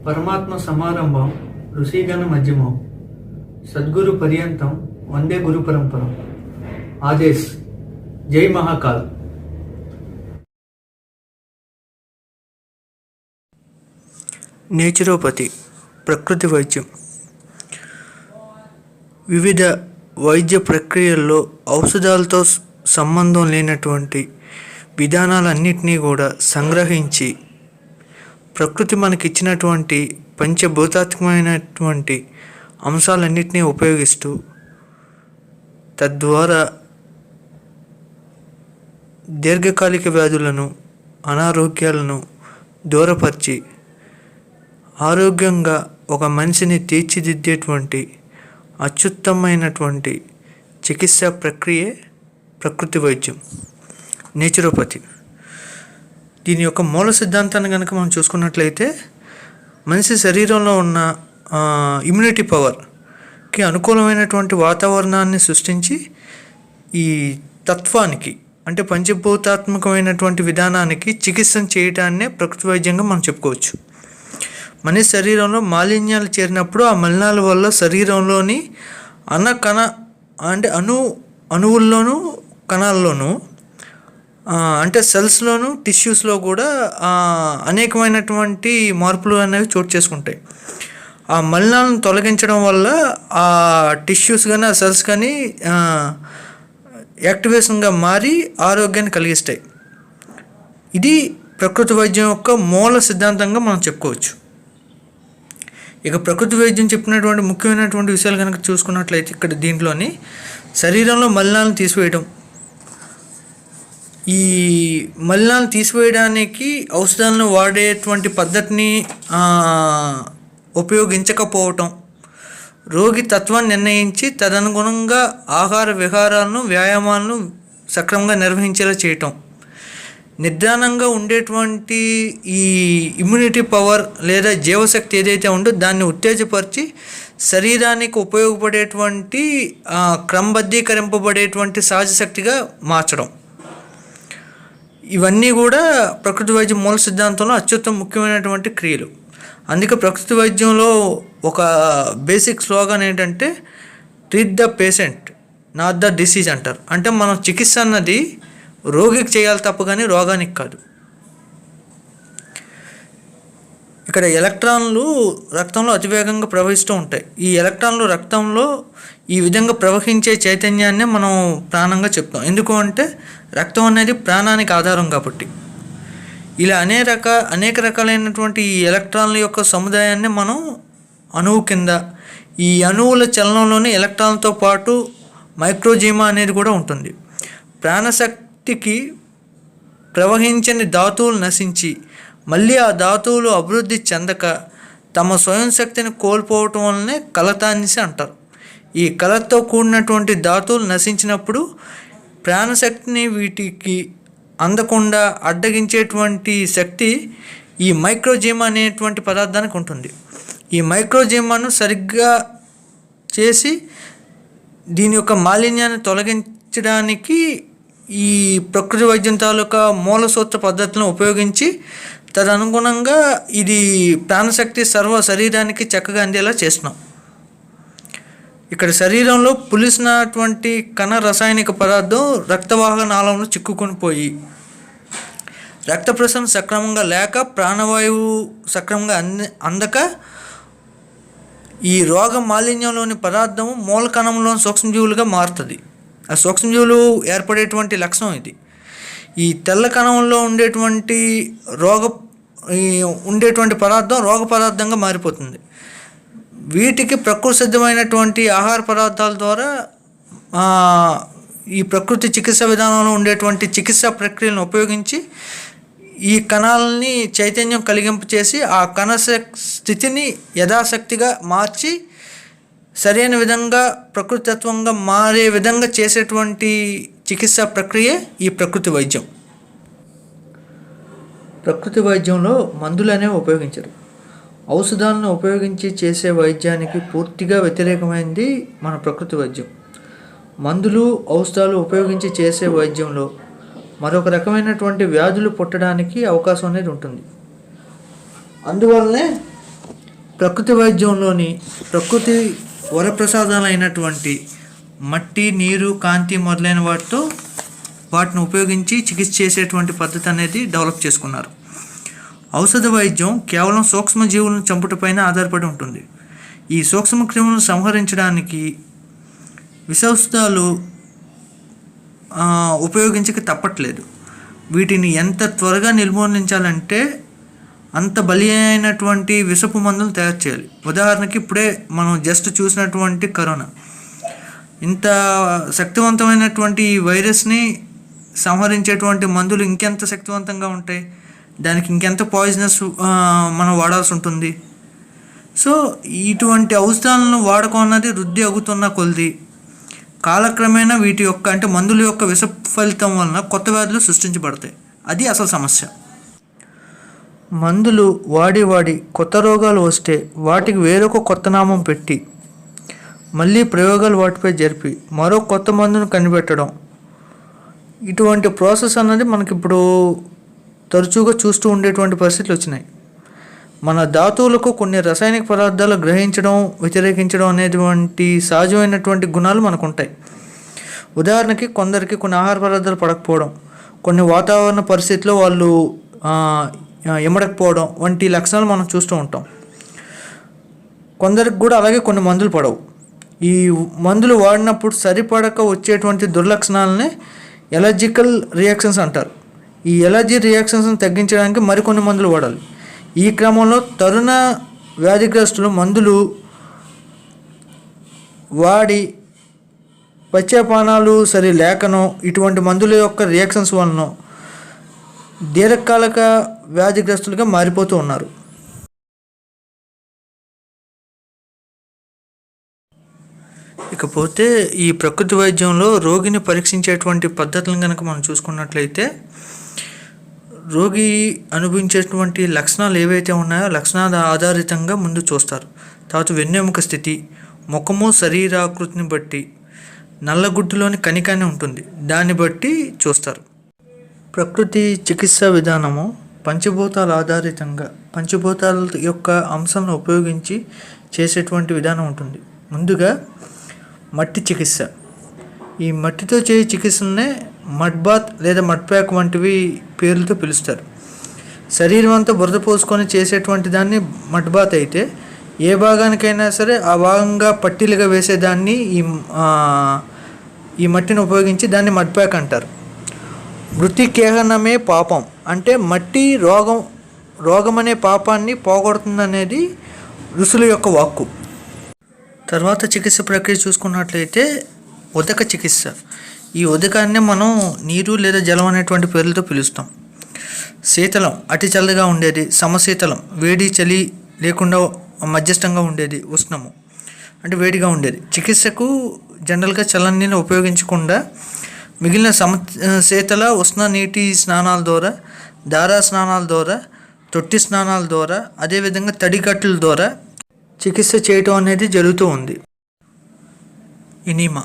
పరమాత్మ సమారంభం ఋషిగణ మధ్యమం సద్గురు పర్యంతం వందే గురు పరంపరం. ఆదేశ్. జై మహాకాల్. నేచురోపతి ప్రకృతి వైద్యం. వివిధ వైద్య ప్రక్రియల్లో ఔషధాలతో సంబంధం లేనటువంటి విధానాలన్నింటినీ కూడా సంగ్రహించి ప్రకృతి మనకిచ్చినటువంటి పంచభూతాత్మకమైనటువంటి అంశాలన్నింటినీ ఉపయోగిస్తూ తద్వారా దీర్ఘకాలిక వ్యాధులను అనారోగ్యాలను దూరపరిచి ఆరోగ్యంగా ఒక మనిషిని తీర్చిదిద్దేటువంటి అత్యుత్తమైనటువంటి చికిత్సా ప్రక్రియే ప్రకృతి వైద్యం, నేచురోపతి. దీని యొక్క మూల సిద్ధాంతాన్ని కనుక మనం చూసుకున్నట్లయితే మనిషి శరీరంలో ఉన్న ఇమ్యూనిటీ పవర్కి అనుకూలమైనటువంటి వాతావరణాన్ని సృష్టించి ఈ తత్వానికి అంటే పంచభూతాత్మకమైనటువంటి విధానానికి చికిత్సను చేయడాన్నే ప్రకృతి వైద్యంగా మనం చెప్పుకోవచ్చు. మనిషి శరీరంలో మాలిన్యాలు చేరినప్పుడు ఆ మలినాల వల్ల శరీరంలోని అణువుల్లోనూ కణాల్లోనూ అంటే సెల్స్లోను టిష్యూస్లో కూడా అనేకమైనటువంటి మార్పులు అనేవి చోటు చేసుకుంటాయి. ఆ మలినాలను తొలగించడం వల్ల ఆ టిష్యూస్ కానీ ఆ సెల్స్ కానీ యాక్టివేషన్గా మారి ఆరోగ్యాన్ని కలిగిస్తాయి. ఇది ప్రకృతి వైద్యం యొక్క మూల సిద్ధాంతంగా మనం చెప్పుకోవచ్చు. ఇక ప్రకృతి వైద్యం చెప్పినటువంటి ముఖ్యమైనటువంటి విషయాలు కనుక చూసుకున్నట్లయితే ఇక్కడ దీంట్లోని శరీరంలో మలినాలను తీసివేయడం, ఈ మలినాలను తీసివేయడానికి ఔషధాలను వాడేటువంటి పద్ధతిని ఉపయోగించకపోవటం, రోగి తత్వాన్ని నిర్ణయించి తదనుగుణంగా ఆహార విహారాలను వ్యాయామాలను సక్రమంగా నిర్వహించేలా చేయటం, నిదానంగా ఉండేటువంటి ఈ ఇమ్యూనిటీ పవర్ లేదా జీవశక్తి ఏదైతే ఉందో దాన్ని ఉత్తేజపరిచి శరీరానికి ఉపయోగపడేటువంటి క్రమబద్ధీకరింపబడేటువంటి సహజ శక్తిగా మార్చడం, ఇవన్నీ కూడా ప్రకృతి వైద్యం మూల సిద్ధాంతంలో అత్యుత్తమ ముఖ్యమైనటువంటి క్రియలు. అందుకే ప్రకృతి వైద్యంలో ఒక బేసిక్ స్లోగన్ ఏంటంటే treat the patient not the disease అంటారు. అంటే మనం చికిత్స అన్నది రోగికి చేయాలి తప్ప కానీ రోగానికి కాదు. ఇక్కడ ఎలక్ట్రాన్లు రక్తంలో అతివేగంగా ప్రవహిస్తూ ఉంటాయి. ఈ ఎలక్ట్రాన్లు రక్తంలో ఈ విధంగా ప్రవహించే చైతన్యాన్నే మనం ప్రాణంగా చెప్తాం. ఎందుకు అంటే రక్తం అనేది ప్రాణానికి ఆధారం కాబట్టి. ఇలా అనేక రకాలైనటువంటి ఈ ఎలక్ట్రాన్ల యొక్క సముదాయాన్ని మనం అణువు కింద, ఈ అణువుల చలనంలోనే ఎలక్ట్రాన్లతో పాటు మైక్రోజీమా అనేది కూడా ఉంటుంది. ప్రాణశక్తికి ప్రవహించని ధాతువులు నశించి మళ్ళీ ఆ ధాతువులు అభివృద్ధి చెందక తమ స్వయం శక్తిని కోల్పోవటం వల్లనే కలత అనేసి అంటారు. ఈ కలతతో కూడినటువంటి ధాతువులు నశించినప్పుడు ప్రాణశక్తిని వీటికి అందకుండా అడ్డగించేటువంటి శక్తి ఈ మైక్రోజీమా అనేటువంటి పదార్థానికి ఉంటుంది. ఈ మైక్రోజీమాను సరిగ్గా చేసి దీని యొక్క మాలిన్యాన్ని తొలగించడానికి ఈ ప్రకృతి వైద్యం తాలూకా మూల సూత్ర పద్ధతులను ఉపయోగించి తదనుగుణంగా ఇది ప్రాణశక్తి సర్వ శరీరానికి చక్కగా అందేలా చేస్తున్నాం. ఇక్కడ శరీరంలో పులిసినటువంటి కణ రసాయనిక పదార్థం రక్తవాహక నాళంలో చిక్కుకొని పోయి రక్త ప్రసరణ సక్రమంగా లేక ప్రాణవాయువు సక్రమంగా అందక ఈ రోగ మాలిన్యంలోని పదార్థము మూల కణంలోని సూక్ష్మజీవులుగా మారుతుంది. ఆ సూక్ష్మజీవులు ఏర్పడేటువంటి లక్షణం ఇది. ఈ తెల్ల కణంలో ఉండేటువంటి పదార్థం రోగ పదార్థంగా మారిపోతుంది. వీటికి ప్రకృతి సిద్ధమైనటువంటి ఆహార పదార్థాల ద్వారా ఈ ప్రకృతి చికిత్స విధానంలో ఉండేటువంటి చికిత్సా ప్రక్రియలను ఉపయోగించి ఈ కణాలని చైతన్యం కలిగింపు చేసి ఆ కణ స్థితిని యథాశక్తిగా మార్చి సరైన విధంగా ప్రకృతితత్వంగా మారే విధంగా చేసేటువంటి చికిత్సా ప్రక్రియ ఈ ప్రకృతి వైద్యం. ప్రకృతి వైద్యంలో మందులు అనేవి ఉపయోగించరు. ఔషధాలను ఉపయోగించి చేసే వైద్యానికి పూర్తిగా వ్యతిరేకమైనది మన ప్రకృతి వైద్యం. మందులు ఔషధాలు ఉపయోగించి చేసే వైద్యంలో మరొక రకమైనటువంటి వ్యాధులు పుట్టడానికి అవకాశం అనేది ఉంటుంది. అందువల్లనే ప్రకృతి వైద్యంలోని ప్రకృతి వరప్రసాదాలైనటువంటి మట్టి, నీరు, కాంతి మొదలైన వాటిని ఉపయోగించి చికిత్స చేసేటువంటి పద్ధతి అనేది డెవలప్ చేసుకున్నారు. ఔషధ వైద్యం కేవలం సూక్ష్మజీవులను చంపుటపైన ఆధారపడి ఉంటుంది. ఈ సూక్ష్మక్రిములను సంహరించడానికి విషౌషధాలు ఉపయోగించక తప్పట్లేదు. వీటిని ఎంత త్వరగా నిర్మూలించాలంటే అంత బలి అయినటువంటి విషపు మందులు తయారు చేయాలి. ఉదాహరణకి ఇప్పుడే మనం జస్ట్ చూసినటువంటి కరోనా, ఇంత శక్తివంతమైనటువంటి ఈ వైరస్ని సంహరించేటువంటి మందులు ఇంకెంత శక్తివంతంగా ఉంటాయి, దానికి ఇంకెంత పాయిజనస్ మనం వాడాల్సి ఉంటుంది. సో ఇటువంటి ఔషధాలను వాడకం అన్నది వృద్ధి అవుతున్న కొలది కాలక్రమేణా వీటి యొక్క అంటే మందుల యొక్క విష ఫలితం వలన కొత్త వ్యాధులు సృష్టించబడతాయి. అది అసలు సమస్య. మందులు వాడి కొత్త రోగాలు వస్తే వాటికి వేరొక కొత్త నామం పెట్టి మళ్ళీ ప్రయోగాలు వాటిపై జరిపి మరో కొత్త మందును కనిపెట్టడం, ఇటువంటి ప్రాసెస్ అన్నది మనకిప్పుడు తరచుగా చూస్తూ ఉండేటువంటి పరిస్థితులు వచ్చినాయి. మన ధాతువులకు కొన్ని రసాయనిక పదార్థాలు గ్రహించడం, వ్యతిరేకించడం అనేటువంటి సహజమైనటువంటి గుణాలు మనకు ఉంటాయి. ఉదాహరణకి కొందరికి కొన్ని ఆహార పదార్థాలు పడకపోవడం, కొన్ని వాతావరణ పరిస్థితుల్లో వాళ్ళు ఇమడకపోవడం వంటి లక్షణాలు మనం చూస్తూ ఉంటాం. కొందరికి కూడా అలాగే కొన్ని మందులు పడవు. ఈ మందులు వాడినప్పుడు సరిపడక వచ్చేటువంటి దుర్లక్షణాలని ఎలర్జికల్ రియాక్షన్స్ అంటారు. ఈ ఎలర్జీ రియాక్షన్స్ని తగ్గించడానికి మరికొన్ని మందులు వాడాలి. ఈ క్రమంలో తరుణ వ్యాధిగ్రస్తులు మందులు వాడి పచ్యపానాలు సరి లేకనో ఇటువంటి మందుల యొక్క రియాక్షన్స్ వలన దీర్ఘకాలిక వ్యాధిగ్రస్తులుగా మారిపోతూ ఉన్నారు. ఇకపోతే ఈ ప్రకృతి వైద్యంలో రోగిని పరీక్షించేటువంటి పద్ధతులను కనుక మనం చూసుకున్నట్లయితే రోగి అనుభవించేటువంటి లక్షణాలు ఏవైతే ఉన్నాయో లక్షణాల ఆధారితంగా ముందు చూస్తారు. తర్వాత వెన్నెముక స్థితి, ముఖము శరీరాకృతిని బట్టి నల్లగుడ్డులోని కణికాన్ని ఉంటుంది, దాన్ని బట్టి చూస్తారు. ప్రకృతి చికిత్సా విధానము పంచభూతాల ఆధారితంగా పంచభూతాల యొక్క అంశాలను ఉపయోగించి చేసేటువంటి విధానం ఉంటుంది. ముందుగా మట్టి చికిత్స. ఈ మట్టితో చేసే చికిత్సలనే మడ్ బాత్ లేదా మడ్ ప్యాక్ వంటివి పేర్లతో పిలుస్తారు. శరీరం అంతా బురద పోసుకొని చేసేటువంటి దాన్ని మడ్ బాత్ అయితే, ఏ భాగానికైనా సరే ఆ భాగంగా పట్టీలుగా వేసేదాన్ని ఈ మట్టిని ఉపయోగించి దాన్ని మడ్ ప్యాక్ అంటారు. మృతికేహనమే పాపం అంటే మట్టి రోగం అనే పాపాన్ని పోగొడుతుందనేది ఋషుల యొక్క వాక్కు. తర్వాత చికిత్స ప్రక్రియ చూసుకున్నట్లయితే ఉదక చికిత్స. ఈ ఉదకాన్ని మనం నీరు లేదా జలం అనేటువంటి పేర్లతో పిలుస్తాం. శీతలం అతి చల్లగా ఉండేది, సమశీతలం వేడి చలి లేకుండా మధ్యస్థంగా ఉండేది, ఉష్ణము అంటే వేడిగా ఉండేది. చికిత్సకు జనరల్గా చల్లని నీళ్ళు ఉపయోగించకుండా మిగిలిన శీతల ఉష్ణ నీటి స్నానాల ద్వారా, దారా స్నానాల ద్వారా, తొట్టి స్నానాల ద్వారా, అదేవిధంగా తడికట్టుల ద్వారా చికిత్స చేయటం అనేది జరుగుతూ ఉంది. ఎనీమా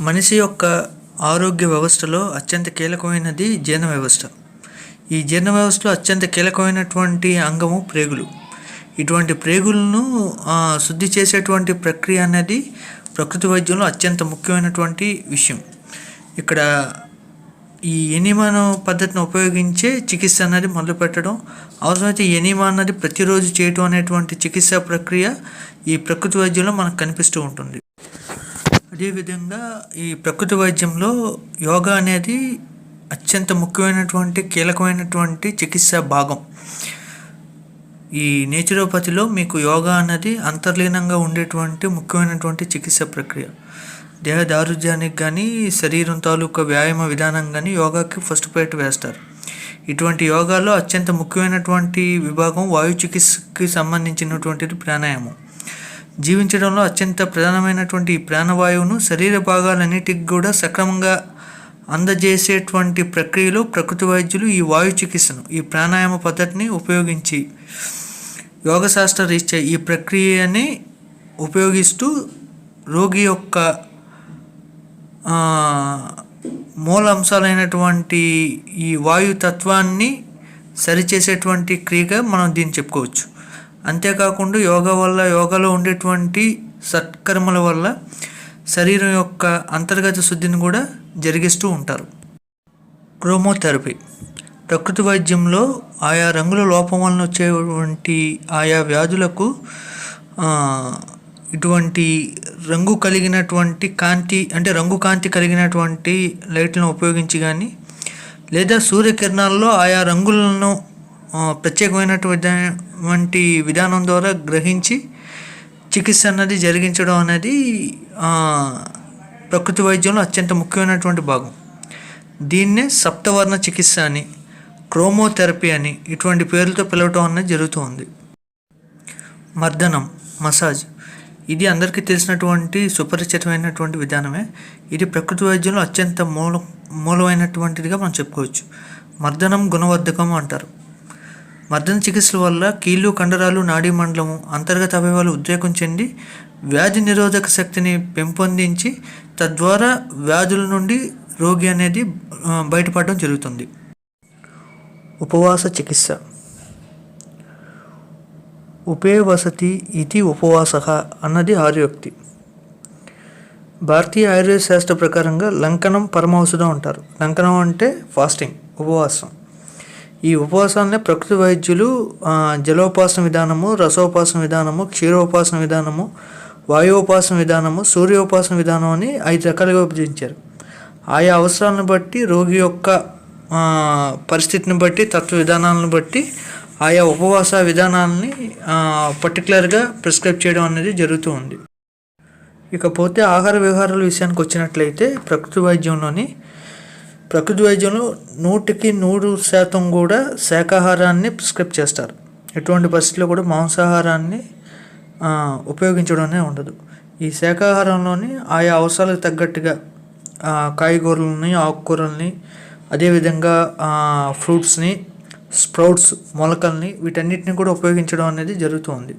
మనిషి యొక్క ఆరోగ్య వ్యవస్థలో అత్యంత కీలకమైనది జీర్ణ వ్యవస్థ. ఈ జీర్ణ వ్యవస్థలో అత్యంత కీలకమైనటువంటి అంగము ప్రేగులు. ఇటువంటి ప్రేగులను శుద్ధి చేసేటువంటి ప్రక్రియ అనేది ప్రకృతి వైద్యంలో అత్యంత ముఖ్యమైనటువంటి విషయం. ఇక్కడ ఈ ఎనీమాను పద్ధతిని ఉపయోగించే చికిత్స అనేది మొదలుపెట్టడం, అవసరమైతే ఎనీమా అన్నది ప్రతిరోజు చేయటం అనేటువంటి చికిత్సా ప్రక్రియ ఈ ప్రకృతి వైద్యంలో మనకు కనిపిస్తూ ఉంటుంది. అదేవిధంగా ఈ ప్రకృతి వైద్యంలో యోగా అనేది అత్యంత ముఖ్యమైనటువంటి కీలకమైనటువంటి చికిత్సా భాగం. ఈ నేచురోపతిలో మీకు యోగా అన్నది అంతర్లీనంగా ఉండేటువంటి ముఖ్యమైనటువంటి చికిత్సా ప్రక్రియ. దేహ దారుఢ్యానికి కానీ శరీరం తాలూకా వ్యాయామ విధానం కానీ యోగాకి ఫస్ట్ ప్రయారిటీ వేస్తారు. ఇటువంటి యోగాలో అత్యంత ముఖ్యమైనటువంటి విభాగం వాయు చికిత్సకి సంబంధించినటువంటిది ప్రాణాయామం. జీవించడంలో అత్యంత ప్రధానమైనటువంటి ఈ ప్రాణవాయువును శరీర భాగాలన్నిటికి కూడా సక్రమంగా అందజేసేటువంటి ప్రక్రియలో ప్రకృతి వైద్యులు ఈ వాయు చికిత్సను, ఈ ప్రాణాయామ పద్ధతిని ఉపయోగించి యోగశాస్త్ర రీత్యా ఈ ప్రక్రియని ఉపయోగిస్తూ రోగి యొక్క మూల అంశాలైనటువంటి ఈ వాయుతత్వాన్ని సరిచేసేటువంటి క్రియగా మనం దీన్ని చెప్పుకోవచ్చు. అంతేకాకుండా యోగాలో ఉండేటువంటి సత్కర్మల వల్ల శరీరం యొక్క అంతర్గత శుద్ధిని కూడా జరిగిస్తూ ఉంటారు. క్రోమోథెరపీ ప్రకృతి వైద్యంలో ఆయా రంగుల లోపం వలన వచ్చేటువంటి ఆయా వ్యాధులకు ఇటువంటి రంగు కాంతి కలిగినటువంటి లైట్లను ఉపయోగించి కానీ లేదా సూర్యకిరణాల్లో ఆయా రంగులను ప్రత్యేకమైనటువంటి విధానం ద్వారా గ్రహించి చికిత్స అన్నది జరిగించడం అనేది ప్రకృతి వైద్యంలో అత్యంత ముఖ్యమైనటువంటి భాగం. దీన్నే సప్తవర్ణ చికిత్స అని, క్రోమోథెరపీ అని ఇటువంటి పేర్లతో పిలవటం అనేది జరుగుతుంది. మర్దనం, మసాజ్ ఇది అందరికీ తెలిసినటువంటి సుపరిచితమైనటువంటి విధానమే. ఇది ప్రకృతి వైద్యంలో అత్యంత మూలమైనటువంటిదిగా మనం చెప్పుకోవచ్చు. మర్దనం గుణవర్ధకం అంటారు. మర్దన చికిత్సల వల్ల కీళ్ళు, కండరాలు, నాడీ మండలము, అంతర్గత అవయవాలు ఉద్రేకం చెంది వ్యాధి నిరోధక శక్తిని పెంపొందించి తద్వారా వ్యాధుల నుండి రోగి అనేది బయటపడడం జరుగుతుంది. ఉపవాస చికిత్స. ఉపే వసతి ఇది ఉపవాసః అన్నది ఆర్యోక్తి. భారతీయ ఆయుర్వేద శాస్త్ర ప్రకారంగా లంకనం పరమౌషధం అంటారు. లంకనం అంటే ఫాస్టింగ్, ఉపవాసం. ఈ ఉపవాసాలనే ప్రకృతి వైద్యులు జలోపాసన విధానము, రసోపాసన విధానము, క్షీరోపాసన విధానము, వాయోపాసన విధానము, సూర్యోపాసన విధానం అని 5 రకాలుగా విభజించారు. ఆయా అవసరాలను బట్టి, రోగి యొక్క పరిస్థితిని బట్టి, తత్వ విధానాలను బట్టి ఆయా ఉపవాస విధానాలని పర్టికులర్గా ప్రిస్క్రైబ్ చేయడం అనేది జరుగుతూ ఉంది. ఇకపోతే ఆహార విహారాల విషయానికి వచ్చినట్లయితే ప్రకృతి వైద్యంలో 100% కూడా శాకాహారాన్ని ప్రిస్క్రైబ్ చేస్తారు. ఎటువంటి పరిస్థితుల్లో కూడా మాంసాహారాన్ని ఉపయోగించడం అనేది ఉండదు. ఈ శాకాహారంలోని ఆయా అవసరాలకు తగ్గట్టుగా కాయగూరలని, ఆకుకూరల్ని, అదేవిధంగా ఫ్రూట్స్ని, స్ప్రౌట్స్, మొలకల్ని, వీటన్నిటిని కూడా ఉపయోగించడం అనేది జరుగుతుంది.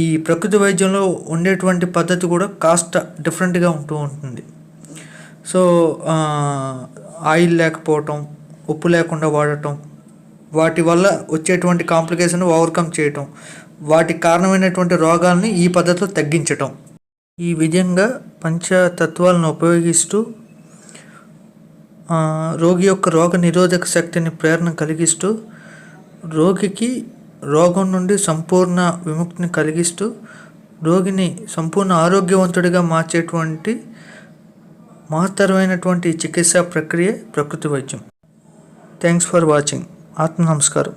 ఈ ప్రకృతి వైద్యంలో ఉండేటువంటి పద్ధతి కూడా కాస్త డిఫరెంట్గా ఉంటుంది. సో ఆయిల్ లేకపోవటం, ఉప్పు లేకుండా వాడటం, వాటి వల్ల వచ్చేటువంటి కాంప్లికేషన్ ఓవర్కమ్ చేయటం, వాటికి కారణమైనటువంటి రోగాల్ని ఈ పద్ధతిలో తగ్గించటం, ఈ విధంగా పంచతత్వాలను ఉపయోగిస్తూ రోగి యొక్క రోగ నిరోధక శక్తిని ప్రేరణ కలిగిస్తూ రోగికి రోగం నుండి సంపూర్ణ విముక్తిని కలిగిస్తూ రోగిని సంపూర్ణ ఆరోగ్యవంతుడిగా మార్చేటువంటి మహత్తరమైనటువంటి చికిత్సా ప్రక్రియ ప్రకృతి వైద్యం. Thanks for watching. ఆత్మ నమస్కారం.